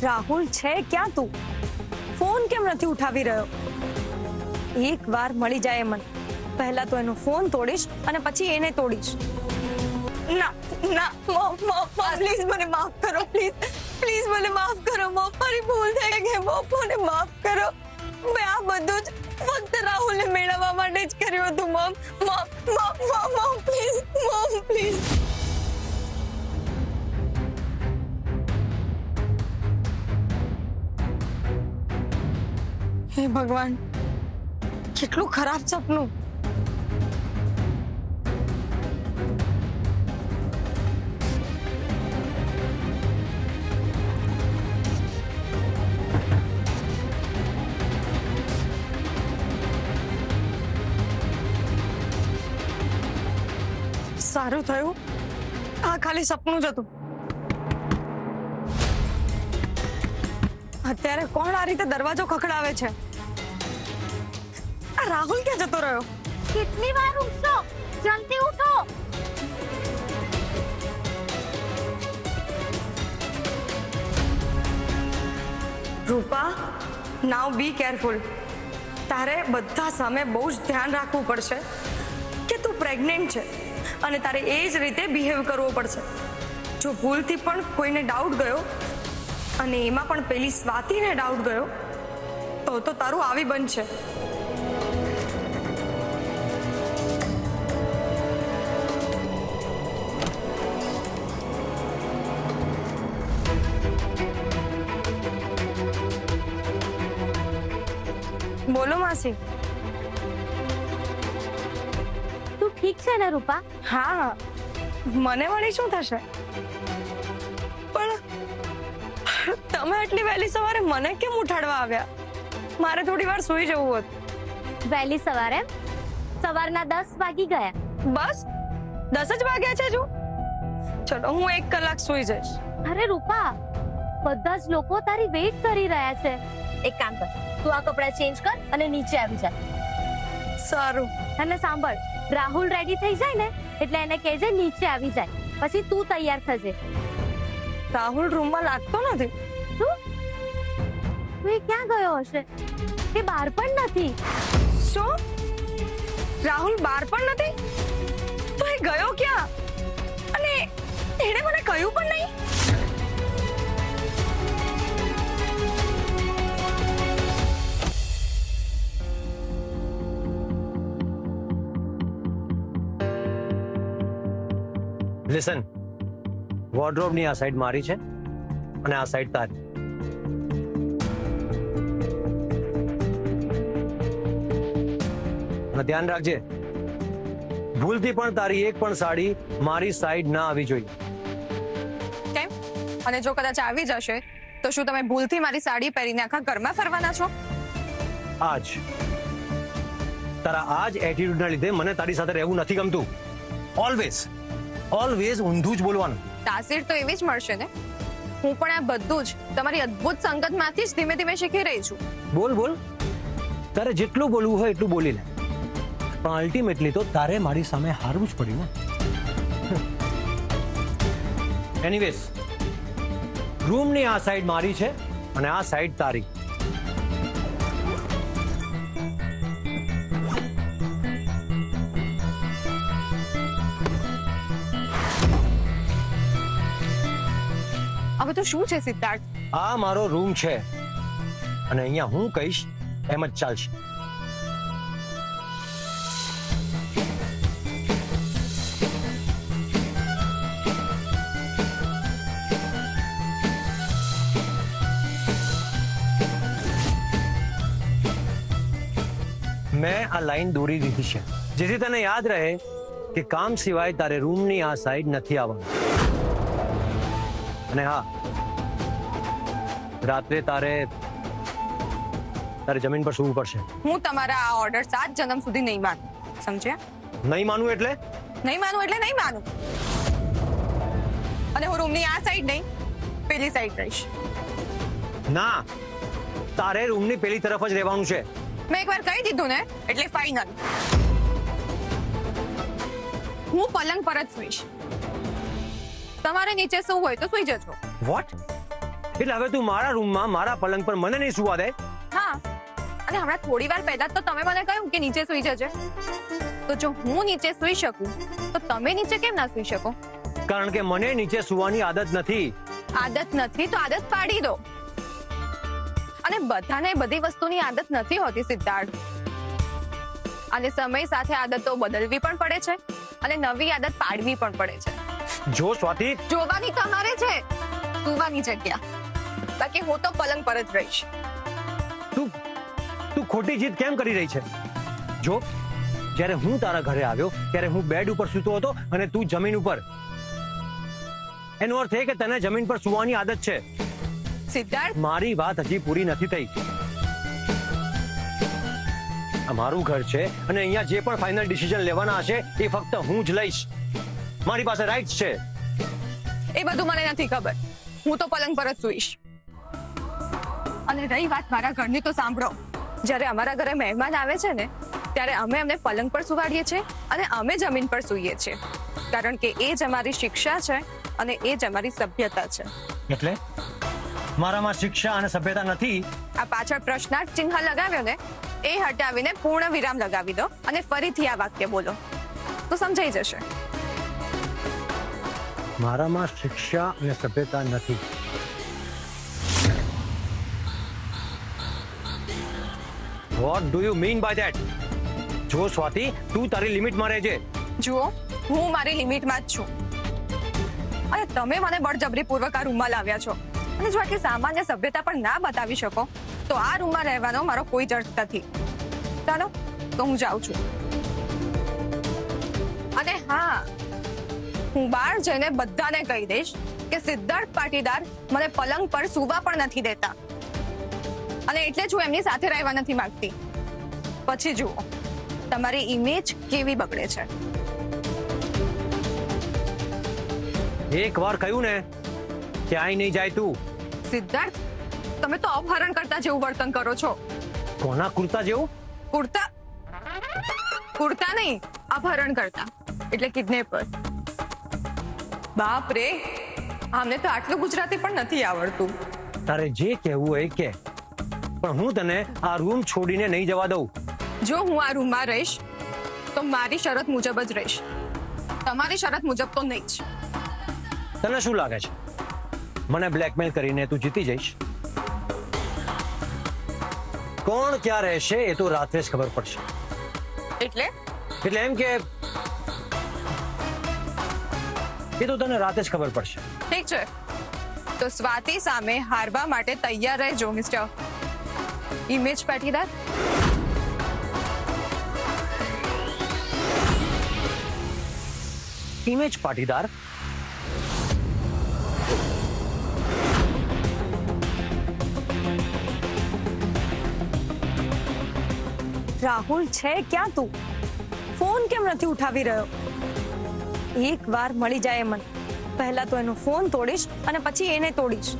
રાહુલ છે ક્યાં તું? ફોન કેમ નથી ઉઠાવી રહ્યો? એક વાર મળી જાય મને, પહેલા તો એનો ફોન તોડીશ અને પછી એને તોડીશ. ના ના મમ્મા પ્લીઝ મને માફ કરો, પ્લીઝ પ્લીઝ મને માફ કરો મમ્મા, મારી ભૂલ થઈ ગઈ મમ્મા, મને માફ કરો. મેં આ બધું જ ફક્ત રાહુલને મેળવવા માટે જ કર્યું હતું મમ પ્લીઝ મમ પ્લીઝ. હે ભગવાન, કેટલું ખરાબ સપનું. સારું થયું આ ખાલી સપનું જ હતું. અત્યારે કોણ આ રીતે દરવાજો ખખડાવે છે? આ રાહુલ ક્યાં જતો રહ્યો? कितनी बार उठो, जल्दी उठो. રૂપા, નાઉ બી કેરફુલ. તારે બધા સામે બહુ જ ધ્યાન રાખવું પડશે કે તું પ્રેગ્નેન્ટ છે અને તારે એ જ રીતે બિહેવ કરવો પડશે. જો ભૂલથી પણ કોઈને ડાઉટ ગયો અને એમાં પણ પેલી સ્વાતિને ડાઉટ ગયો તો તારું આવી બનશે. બોલો માસી. તું ઠીક છે ને રૂપા? હા, મને વળી શું થશે? પણ તમે આટલી વહેલી સવારે મને કેમ ઉઠાડવા આવ્યા? મારે થોડી વાર સૂઈ જવું હતું. વહેલી સવારે? સવારના 10 વાગી ગયા. બસ 10 જ વાગ્યા છે? જો ચલો હું 1 કલાક સૂઈ જઈશ. અરે રૂપા, બધા જ લોકો તારી વેઇટ કરી રહ્યા છે. એક કામ કર, તું આ કપડા ચેન્જ કર અને નીચે આવી જા. સારું. અને સાંભળ, રાહુલ રેડી થઈ જાય ને એટલે એને કહેજે નીચે આવી જાય, પછી તું તૈયાર થજે. રાહુલ રૂમમાં લાગતો નથી. તું એ ક્યાં ગયો હશે? એ બહાર પણ નથી. શું? રાહુલ બહાર પણ નથી? તો એ ગયો ક્યાં? અને એણે મને કહ્યું પણ નહીં. લિસન, વોર્ડરોબ ની આ સાઈડ મારી છે અને આ સાઈડ તારી. અને ધ્યાન રાખજે, ભૂલથી પણ તારી એક પણ સાડી મારી સાઈડ ના આવી જોઈએ. કેમ? અને જો કદાચ આવી જશે તો શું તમે ભૂલથી મારી સાડી પહેરીને આખા ઘરમાં ફરવાના છો? આજ તારા આજ એટીટ્યુડ ના લીધે મને તારી સાથે રહેવું નથી ગમતું. ઓલવેઝ ઊંધું જ બોલવાનું. તાસીર તો એવી જ મળશે ને. હું પણ આ બધું જ તમારી અદ્ભુત સંગતમાંથી જ ધીમે ધીમે શીખી રહી છું. બોલ. તારે જેટલું બોલવું હોય એટલું બોલી લે, પણ અલ્ટિમેટલી તો તારે મારી સામે હારવું જ પડ્યું ને. એનીવેઝ, રૂમની આ સાઈડ મારી છે અને આ સાઈડ તારી. હવે તો શું છે સિદ્ધાર્થ? આ મારો રૂમ છે અને અહીંયા હું કહીશ એમ જ ચાલશે. મેં આ લાઈન દોરી દીધી છે જેથી તને યાદ રહે કે કામ સિવાય તારે રૂમની આ સાઈડ નથી આવવાનું. અને હા, રાત્રે તારે જમીન પર સૂવું પડશે. હું તમારા આ ઓર્ડર 7 જન્મ સુધી નહીં માનું, સમજ્યા? નહીં માનું એટલે નહીં માનું. અને હું રૂમની આ સાઈડ નહીં, પેલી સાઈડ રહીશ. ના, તારે રૂમની પેલી તરફ જ રહેવાનું છે. મેં એકવાર કહી દીધું ને એટલે ફાઇનલ. હું પલંગ પર જ સૂઈશ. તમારે નીચે સૂવું હોય તો સૂઈ જજો. વોટ? એટલે હવે તું મારા રૂમમાં મારા પલંગ પર મને નહીં સુવા દે? હા, અને હમણાં થોડી વાર પહેલા તો તમે મને કહ્યું કે નીચે સૂઈ જજે. તો જો હું નીચે સૂઈ શકું તો તમે નીચે કેમ ના સૂઈ શકો? કારણ કે મને નીચે સુવાની આદત નથી. આદત નથી તો આદત પાડી દો. અને બધાને બધી વસ્તુની આદત નથી હોતી સિદ્ધાર્થ. અને સમય સાથે આદતો બદલવી પણ પડે છે અને નવી આદત પાડવી પણ પડે છે. જો સ્વાતિ, જોવાની તમારે છે, સુવાની જગ્યા. બાકી હું તો પલંગ પર જ રહીશ. તું ખોટી જીદ કેમ કરી રહી છે? જો જ્યારે હું તારા ઘરે આવ્યો ત્યારે હું બેડ ઉપર સૂતો હતો અને તું જમીન ઉપર. એનો અર્થ એ કે તને જમીન પર સુવાની આદત છે. સિદ્ધાર્થ, મારી વાત હજી પૂરી નથી થઈ. આ મારું ઘર છે અને અહીંયા જે પણ ફાઇનલ ડિસિઝન લેવાના હશે એ ફક્ત હું જ લઈશ. મારી પાસે રાઇટ્સ છે. એ બધું મને નથી ખબર. હું તો પલંગ પર જ સૂઈશ. અને રહી વાત મારા ઘરની તો સાંભળો. જ્યારે અમારા ઘરે મહેમાન આવે છે ને ત્યારે અમે અમને પલંગ પર સુવાડીએ છીએ અને અમે જમીન પર સૂઈએ છીએ. કારણ કે એ જ અમારી શિક્ષા છે અને એ જ અમારી સભ્યતા છે. એટલે મારામાં શિક્ષા અને સભ્યતા નથી? આ પાછળ પ્રશ્નાર્થ ચિહ્ન લગાવ્યો ને એ હટાવીને પૂર્ણ વિરામ લગાવી દો અને ફરીથી આ વાક્ય બોલો તો સમજાઈ જશે. મારામાં શિક્ષા અને સભ્યતા નથી. What do you mean by that? જો સ્વાતિ, તું તારી લિમિટમાં રહેજે. જુઓ, હું મારી લિમિટમાં જ છું. અને તમે મને બળજબરીપૂર્વક આ રૂમમાં લાવ્યા છો. અને જો આટલી સામાન્ય સભ્યતા પણ ના બતાવી શકો તો આ રૂમમાં રહેવાનો મારો કોઈ જ અર્થ નથી. ચાલો તો હું જાઉં છું. અને હા, હું બહાર જઈને બધાને કહી દઈશ કે સિદ્ધાર્થ પાટીદાર મને પલંગ પર સૂવા પણ નથી દેતા. અને એટલે જ હું એમની સાથે રહેવા નથી માંગતી. પછી જુઓ તમારી ઇમેજ કેવી બગડે છે. એક વાર કહ્યું ને, ક્યાંય નહીં જાય તું. સિદ્ધાર્થ, તમે તો અપહરણ કરતા જેવું વર્તન કરો છો. કોના કુર્તા જેવું? કુર્તા નહીં, અપહરણ કરતા એટલે કિડનેપર. બાપ રે, આમને તો આટલું ગુજરાતી પણ નથી આવડતું. તારે જે કહેવું હોય કે, પણ હું તને આ રૂમ છોડીને નહીં જવા દઉં. જો હું આ રૂમમાં રહીશ તો મારી શરત મુજબ જ રહીશ. તમારી શરત મુજબ તો નહીં જ. તને શું લાગે છે મને બ્લેકમેલ કરીને તું જીતી જઈશ? કોણ ક્યાં રહેશે એ તો રાત્રે જ ખબર પડશે. એટલે એમ કે એ તો તને રાતે જ ખબર પડશે. ઠીક છે, તો સ્વાતિ સામે હારવા માટે તૈયાર રહેજો mister image Patidar. Image Patidar? Rahul છે ક્યાં તું? ફોન કેમ નથી ઉઠાવી રહ્યો? એક વાર મળી જાય મને. પહેલા તો એનો ફોન તોડીશ અને પછી એને તોડીશ.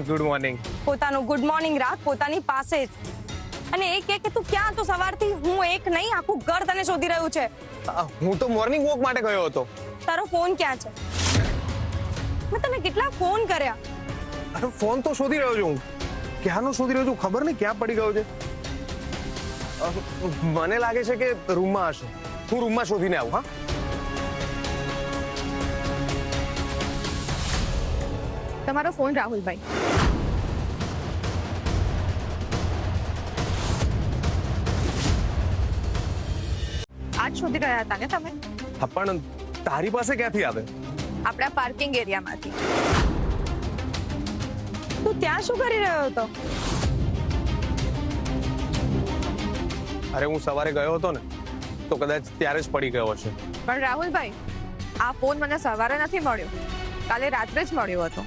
Good morning. પોતાનું ગુડ મોર્નિંગ રાખ પોતાની પાસે જ. અને એ કહે કે તું ક્યાં? તો સવારથી હું એક નહીં આખું ઘર તને શોધી રહ્યું છે. હું તો મોર્નિંગ વોક માટે ગયો હતો. તારો ફોન ક્યાં છે? મેં તને કેટલા ફોન કર્યા. અરે ફોન તો શોધી રહ્યો છું હું. ક્યાંનો શોધી રહ્યો છું ખબર નહીં ક્યાં પડી ગયો છે. મને લાગે છે કે રૂમમાં હશે. હું રૂમમાં શોધીને આવું. હા, તમારો ફોન રાહુલભાઈ. આજ શોધી રહ્યા હતા ને તમે? હા, પણ તારી પાસે ક્યાંથી આવે? આપણા પાર્કિંગ એરિયામાંથી. તું ત્યાં શું કરી રહ્યો હતો? અરે હું સવારે ગયો હતો ને તો કદાચ ત્યારે જ પડી ગયો હશે. પણ રાહુલભાઈ, આ ફોન મને સવારે નથી મળ્યો, કાલે રાત્રે જ મળ્યો હતો.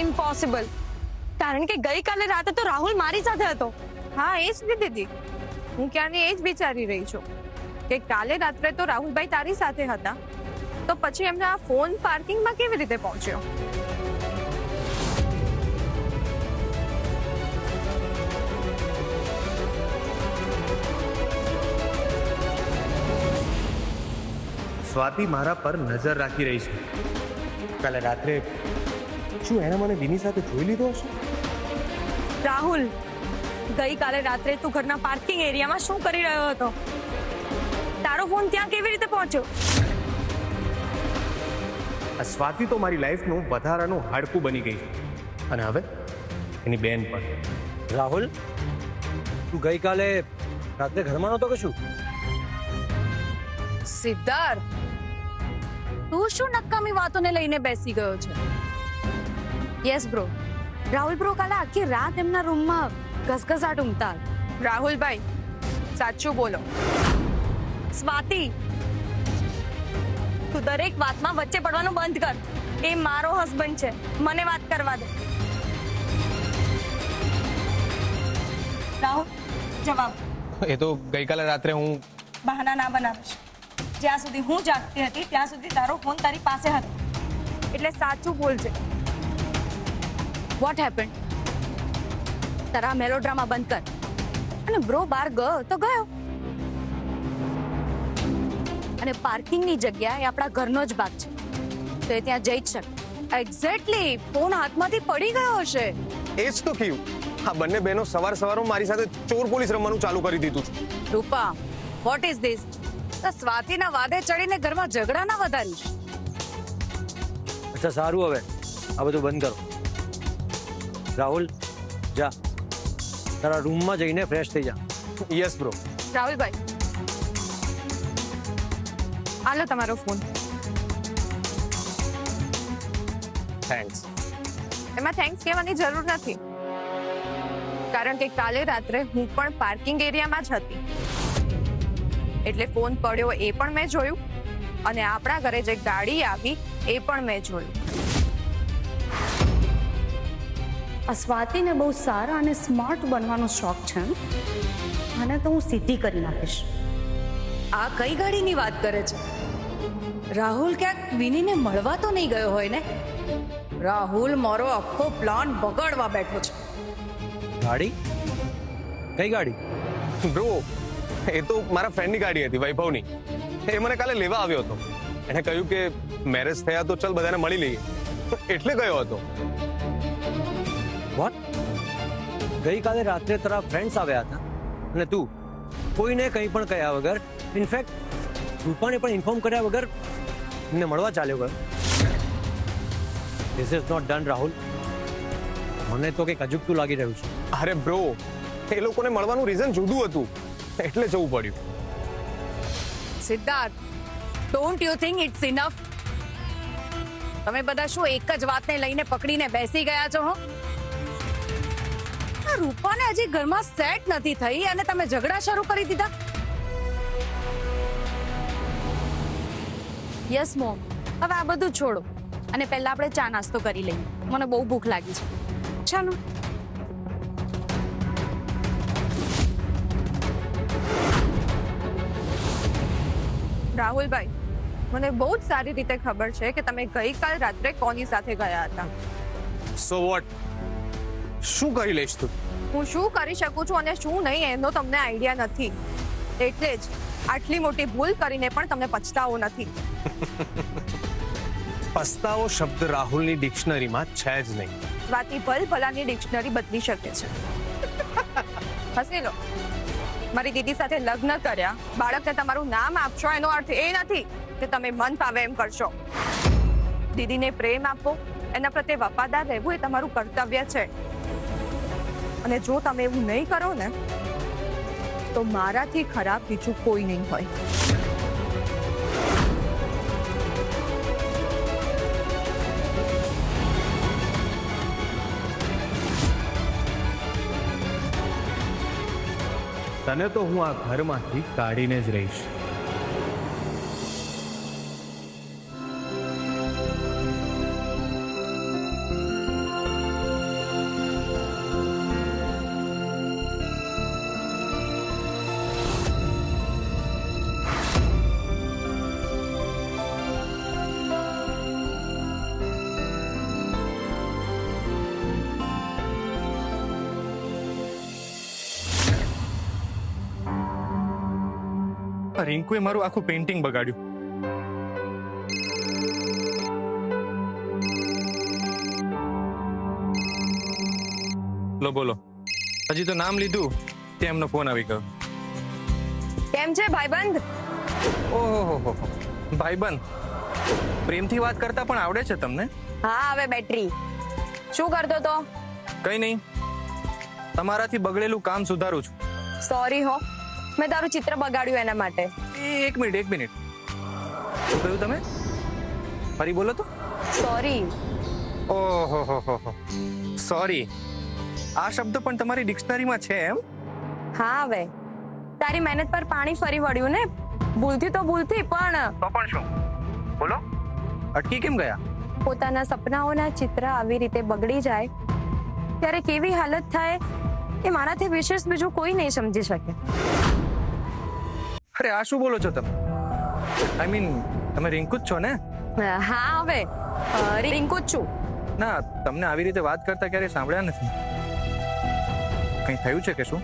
ઇમ્પોસિબલ. કારણ કે ગઈકાલે રાતે તો રાહુલ મારી સાથે હતો. હા, એ જ ને દીદી. હું ક્યાંની એ જ વિચારી રહી છું કે કાલે રાત્રે તો રાહુલભાઈ તારી સાથે હતા, તો પછી એમને આ ફોન પાર્કિંગમાં કેવી રીતે પહોંચ્યો? સ્વાતિ મારા પર નજર રાખી રહી છે. કાલે રાત્રે શું એણે મને વિની સાથે જોઈ લીધો હશે? રાહુલ, ગઈકાલે રાત્રે તું ઘરના પાર્કિંગ એરિયામાં શું કરી રહ્યો હતો? તારો ફોન ત્યાં કેવી રીતે પહોંચ્યો? આ સ્વાતિ તો મારી લાઈફનું વધારાનું હાડકું બની ગઈ છે, અને હવે એની બેન પણ. રાહુલ, તું ગઈકાલે રાત્રે ઘરમાં નહોતો કે શું? સિદ્ધાર્થ, તું શું નકામી વાતોને લઈને બેસી ગયો છે? યસ બ્રો, રાહુલ બ્રો કાલે આખી રાત એમના રૂમમાં ઘસઘસાટ ઊંઘતા. રાહુલભાઈ, સાચું બોલો. સ્વાતિ, તું દરેક વાતમાં વચ્ચે પડવાનું બંધ કર. એ મારો હસબન્ડ છે, મને વાત કરવા દે. રાહુલ, જવાબ. એ તો ગઈકાલે રાત્રે હું બહાના ના બનાવીશ. જ્યાં સુધી હું જાગતી હતી ત્યાં સુધી તારો ફોન તારી પાસે હતો, એટલે સાચું બોલજે. Vote happened? તારા મેલોડ્રામા બંધ કર. અને બ્રો બહાર ગયો તો ગયો, અને પાર્કિંગની જગ્યા એ આપણા ઘરનો જ ભાગ છે, તો એ ત્યાં જઈ જ શકે. એક્ઝેક્ટલી, ફોન હાથમાંથી પડી ગયો હશે. એ જ તો કહ્યું. આ બંને બહેનો સવારમાં મારી સાથે ચોર પોલીસ રમવાનું ચાલુ કરી દીધું છે. રૂપા, વોટ ઇઝ ધીસ? તો સ્વાતિના વાદે ચડીને ઘરમાં ઝઘડા ના વધારીશ. અચ્છા સારું, હવે આ બધું બંધ કરો. રાહુલ, જા તારા રૂમમાં જઈને ફ્રેશ થઈ જા. Yes bro. રાહુલભાઈ, આલો તમારો ફોન. થેન્ક્સ. એમાં થેન્ક્સ કહેવાની જરૂર નથી, કારણ કે કાલે રાત્રે હું પણ પાર્કિંગ એરિયામાં જ હતી, એટલે ફોન પડ્યો એ પણ મેં જોયું, અને આપણા ઘરે જે ગાડી આવી એ પણ મેં જોયું. આ સ્વાતિને બહુ સારા અને સ્માર્ટ બનવાનો શોખ છે, અને તો હું સીધી કરી નાખીશ. આ કઈ ગાડીની વાત કરે છે? રાહુલ ક્યાંક વિનીને મળવા તો નહીં ગયો હોય ને? રાહુલ મારો આખો પ્લાન બગાડવા બેઠો છે. ગાડી? કઈ ગાડી? બ્રો, એ તો મારા ફ્રેન્ડની ગાડી હતી, વૈભવની. એ મને કાલે લેવા આવ્યો હતો. એને કહ્યું કે મેરેજ થયા તો ચલ બધાને મળી લઈએ, એટલે ગયો હતો. વોટ? ગઈકાલે રાત્રે તારા ફ્રેન્ડ્સ આવ્યા હતા અને તું કોઈને કંઈ પણ કહ્યા વગર, ઇનફેક્ટ રૂપાને પણ ઇન્ફોર્મ કર્યા વગર એમને મળવા ચાલ્યો ગયો? This is not done Rahul. મને તો કંઈક અજુગતું લાગી રહ્યું છે. અરે બ્રો, એ લોકોને મળવાનું રીઝન જુદું હતું, એટલે જવું પડ્યું. Siddharth, don't you think it's enough? તમે બધા શું એક જ વાતને લઈને પકડીને બેસી ગયા છો? આ રૂપાને હજી ઘરમાં સેટ નથી થઈ અને તમે ઝઘડા શરૂ કરી દીધા. યસ મોમ, હવે આ બધું છોડો અને પહેલા આપણે ચા નાસ્તો કરી લઈએ. મને બહુ ભૂખ લાગી છે. ચાલો. રાહુલભાઈ, મને બહુ જ સારી રીતે ખબર છે કે તમે ગઈકાલ રાત્રે કોની સાથે ગયા હતા. So what? શું કરી લઈશ તું? હું શું કરી શકું છું અને શું નહીં એનો તમને આઈડિયા નથી, એટલે જ આટલી મોટી ભૂલ કરીને પણ તમને પછતાવો નથી. પસ્તાવો શબ્દ રાહુલની ડિક્શનરીમાં છે જ નહીં. સ્વાતિ ભલભલાની ડિક્શનરી બદલી શકે છે. હસી લો. મારી દીદી સાથે લગ્ન કર્યા, બાળકને તમારું નામ આપશો, એનો અર્થ એ નથી કે તમે મન ફાવે એમ કરશો. દીદીને પ્રેમ આપો, એના પ્રત્યે વફાદાર રહેવું એ તમારું કર્તવ્ય છે, અને જો તમે એવું નહીં કરો ને તો મારાથી ખરાબ બીજું કોઈ નહીં હોય. તને તો હું આ ઘરમાંથી કાઢીને જ રહીશ. રિંકુએ મારું આખું પેઇન્ટિંગ બગાડ્યું. લો બોલો, હજી તો નામ લીધું તે એમનો ફોન આવી ગયો. કેમ છે ભાઈબંધ? ઓહો, ભાઈબંધ, પ્રેમથી વાત કરતા પણ આવડે છે તમને? હા, હવે બેટરી. શું કરતો તો? કઈ નહીં, તમારાથી બગડેલું કામ સુધારું છું. સોરી હો, મેં તારું ચિત્ર બગાડ્યું એના માટે. એક મિનિટ. શું કહ્યું તમે? ફરી બોલો તો. સોરી. ઓહો, સોરી. આ શબ્દ પણ તમારી ડિક્શનરીમાં છે એમ? હા, હવે તારી મહેનત પર પાણી ફરી વળ્યું ને. ભૂલથી પણ તો પણ શું? બોલો, અટકી કેમ ગયા? પોતાના સપનાઓના ચિત્ર આવી રીતે બગડી જાય ત્યારે કેવી હાલત થાય એ મારાથી વિશેષ બીજું કોઈ નહીં સમજી શકે. અરે આ શું બોલો છો તમે? આઈ મીન તમે રિંકુ જ છો ને? હા, હવે રિંકુ જ છું. ના, તમને આવી રીતે વાત કરતા ક્યારે સાંભળ્યા નથી. કંઈ થયું છે કે શું?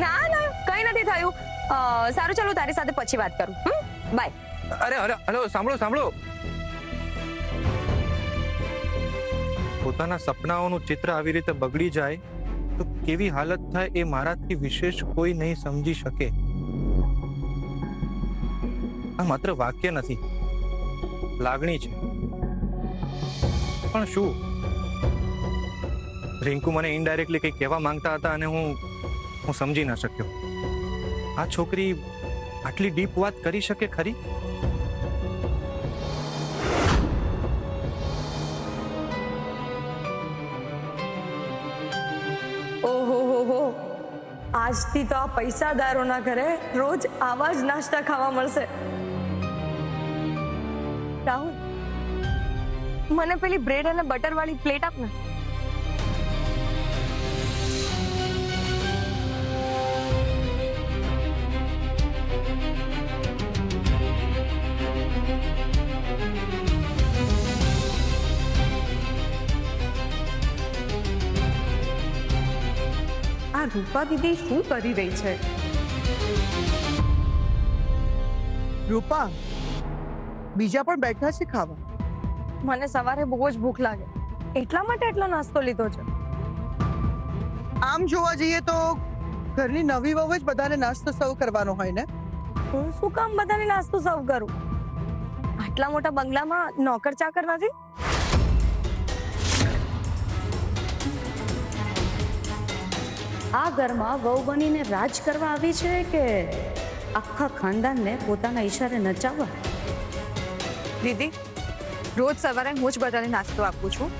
ના, કઈ નથી થયું. સારું, ચાલો તારી સાથે પછી વાત કરું. બાય. અરે હલો, સાંભળો. પોતાના સપનાઓનું ચિત્ર આવી રીતે બગડી જાય તો કેવી હાલત થાય એ મારાથી વિશેષ કોઈ નહીં સમજી શકે. આ માત્ર વાક્ય નથી, લાગણી છે. પણ શું? રિંકુ મને ઇનડાયરેક્ટલી કંઈ કહેવા માંગતા હતા અને હું સમજી ન શક્યો. આ છોકરી આટલી ડીપ વાત કરી શકે ખરી? ઓહો, આજથી તો આ પૈસાદારોના ઘરે રોજ આવા જ નાસ્તા ખાવા મળશે. રાહુલ, મને પેલી બ્રેડ અને બટર વાળી પ્લેટ આપ ને. આ રૂપા દીદી શું કરી રહી છે? રૂપા, બીજા પણ બેઠા છે ખાવા. મને સવારે બહુ જ ભૂખ લાગે, એટલા માટે એટલો નાસ્તો લીધો છે. આમ જોવા જઈએ તો ઘરની નવી વહુ જ બધાને નાસ્તો સર્વ કરવાનો હોય ને. હું શું કામ બધાને નાસ્તો સર્વ કરું? આટલા મોટા બંગલામાં નોકર ચાકર નથી. આ ઘરમાં વહુ બનીને રાજ કરવા આવી છે કે આખા ખાનદાનને પોતાના ઈશારે નચાવવા? દીદી, રોજ સવારે હું જ બધાને નાસ્તો આપું છું.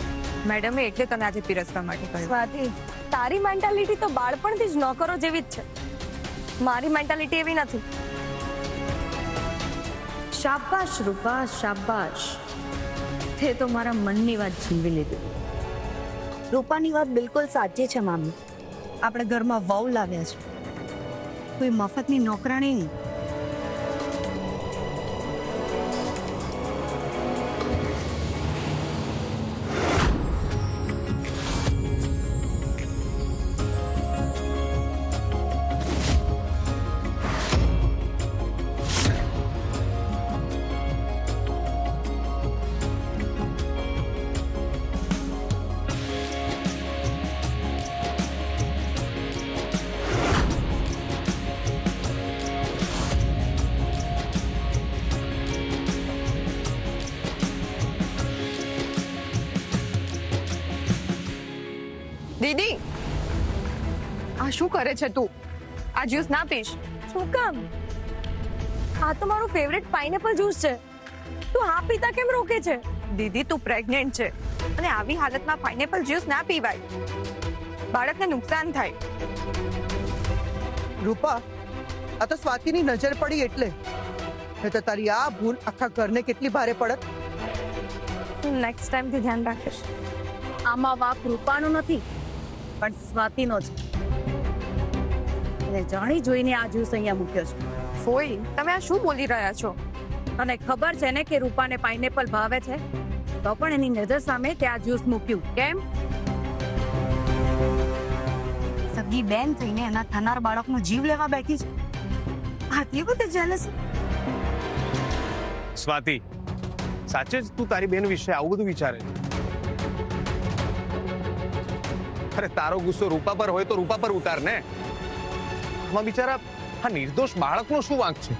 મેડમે એટલે તને આજે પીરસવા માટે કહ્યું. સ્વાતિ, તારી મેન્ટાલિટી તો બાળપણથી જ નોકરો જેવી જ છે. મારી મેન્ટાલિટી એવી નથી. શાબાશ રૂપા, શાબાશ. તે તો મારા મનની વાત છીનવી લીધી. રૂપાની વાત બિલકુલ સાચી છે મામી. આપણે ઘરમાં વહુ લાવ્યા છે, કોઈ મફતની નોકરાણી નહીં. દીદી, આ શું કરે છે તું? આ જ્યુસ ના પીશ. શું કામ? આ તો મારું ફેવરેટ પાઇનેપલ જ્યુસ છે. તું હા પીતા કેમ રોકે છે? દીદી, તું પ્રેગ્નેન્ટ છે અને આવી હાલતમાં પાઇનેપલ જ્યુસ ના પીવાય. બાળકને નુકસાન થાય. રૂપા, આ તો સ્વાતિની નજર પડી એટલે. તો તારી આ ભૂલ આખા ઘરને કેટલી ભારે પડત. હું નેક્સ્ટ ટાઈમથી ધ્યાન રાખીશ. આમાં વાક રૂપાનો નથી પણ સ્વાતિનો છે. એને જાણી જોઈને આ જ્યુસ અહીંયા મૂક્યો છે. ફોઈ, તમે આ શું બોલી રહ્યા છો? અને ખબર છે ને કે રૂપાને પાઇનેપલ ભાવે છે, તો પણ એની નજર સામે તે આ જ્યુસ મૂક્યું. કેમ? સગી બેન થઈને એના થનાર બાળકનો જીવ લેવા બેઠી છે. આટલી બધી જેલસી? સ્વાતિ, સાચે જ તું તારી બેન વિશે આવું બધું વિચારે છે? અરે તારો ગુસ્સો રૂપા પર હોય તો રૂપા પર ઉતાર ને. આમાં બિચારા આ નિર્દોષ બાળકનો શું વાંક છે?